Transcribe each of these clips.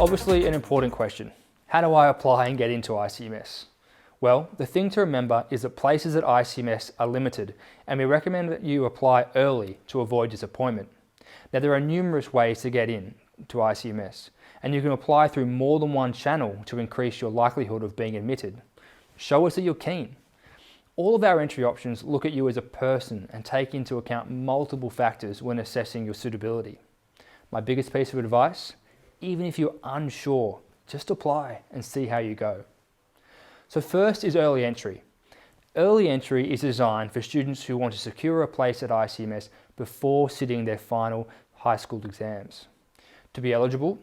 Obviously an important question. How do I apply and get into ICMS? Well, the thing to remember is that places at ICMS are limited, and we recommend that you apply early to avoid disappointment. Now, there are numerous ways to get in to ICMS, and you can apply through more than one channel to increase your likelihood of being admitted. Show us that you're keen. All of our entry options look at you as a person and take into account multiple factors when assessing your suitability. My biggest piece of advice, even if you're unsure, just apply and see how you go. So first is early entry. Early entry is designed for students who want to secure a place at ICMS before sitting their final high school exams. To be eligible,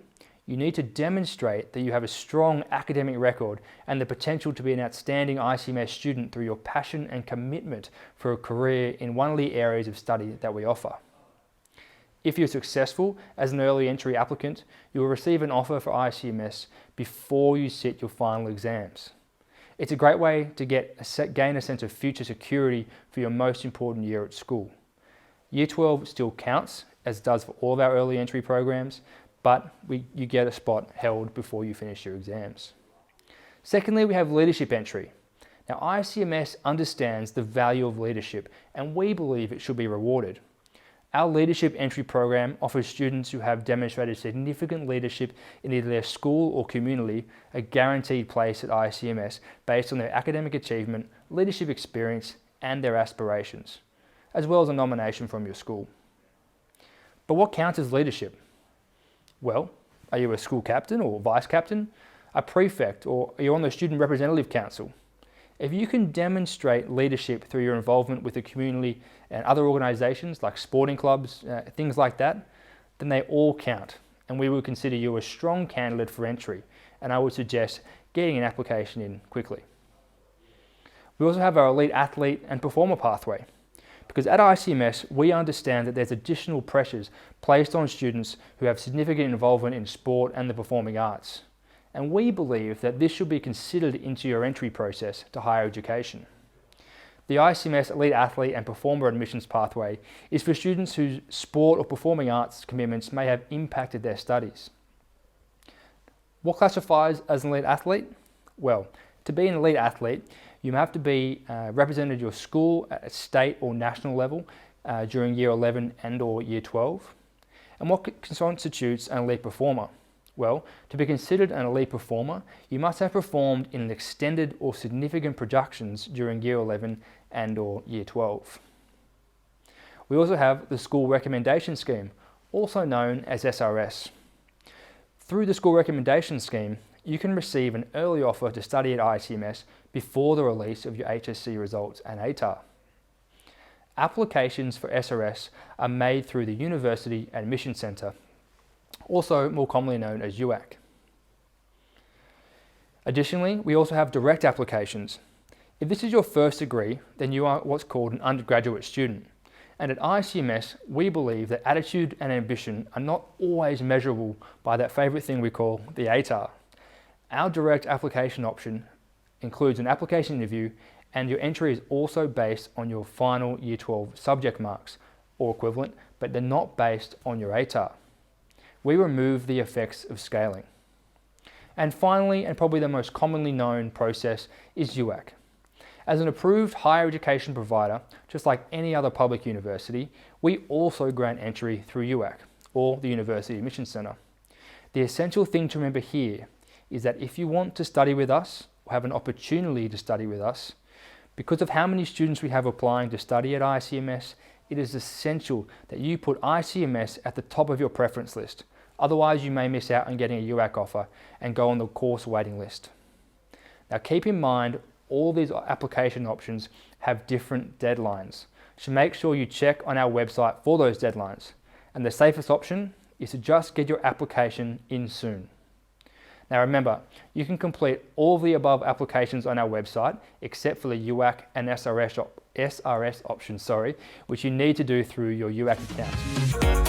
you need to demonstrate that you have a strong academic record and the potential to be an outstanding ICMS student through your passion and commitment for a career in one of the areas of study that we offer. If you're successful as an early entry applicant, you will receive an offer for ICMS before you sit your final exams. It's a great way to gain a sense of future security for your most important year at school. Year 12 still counts, as does for all of our early entry programs, but you get a spot held before you finish your exams. Secondly, we have leadership entry. Now, ICMS understands the value of leadership, and we believe it should be rewarded. Our leadership entry program offers students who have demonstrated significant leadership in either their school or community a guaranteed place at ICMS based on their academic achievement, leadership experience, and their aspirations, as well as a nomination from your school. But what counts as leadership? Well, are you a school captain or vice captain, a prefect, or are you on the student representative council? If you can demonstrate leadership through your involvement with the community and other organisations like sporting clubs, things like that, then they all count, and we would consider you a strong candidate for entry, and I would suggest getting an application in quickly. We also have our elite athlete and performer pathway, because at ICMS we understand that there's additional pressures placed on students who have significant involvement in sport and the performing arts. And we believe that this should be considered into your entry process to higher education. The ICMS Elite Athlete and Performer Admissions Pathway is for students whose sport or performing arts commitments may have impacted their studies. What classifies as an elite athlete? Well, to be an elite athlete, you have to be represented your school at state or national level during year 11 and or year 12. And what constitutes an elite performer? Well, to be considered an elite performer, you must have performed in an extended or significant productions during year 11 and or year 12. We also have the School Recommendation Scheme, also known as SRS. Through the School Recommendation Scheme, you can receive an early offer to study at ICMS before the release of your HSC results and ATAR. Applications for SRS are made through the University Admission Centre, also more commonly known as UAC. Additionally, we also have direct applications. If this is your first degree, then you are what's called an undergraduate student. And at ICMS, we believe that attitude and ambition are not always measurable by that favourite thing we call the ATAR. Our direct application option includes an application interview, and your entry is also based on your final Year 12 subject marks or equivalent, but they're not based on your ATAR. We remove the effects of scaling. And finally, and probably the most commonly known process, is UAC. As an approved higher education provider, just like any other public university, we also grant entry through UAC, or the University Admission Centre. The essential thing to remember here is that if you want to study with us, or have an opportunity to study with us, because of how many students we have applying to study at ICMS, it is essential that you put ICMS at the top of your preference list. Otherwise, you may miss out on getting a UAC offer and go on the course waiting list. Now, keep in mind, all these application options have different deadlines, so make sure you check on our website for those deadlines. And the safest option is to just get your application in soon. Now remember, you can complete all of the above applications on our website, except for the UAC and SRS options, which you need to do through your UAC account.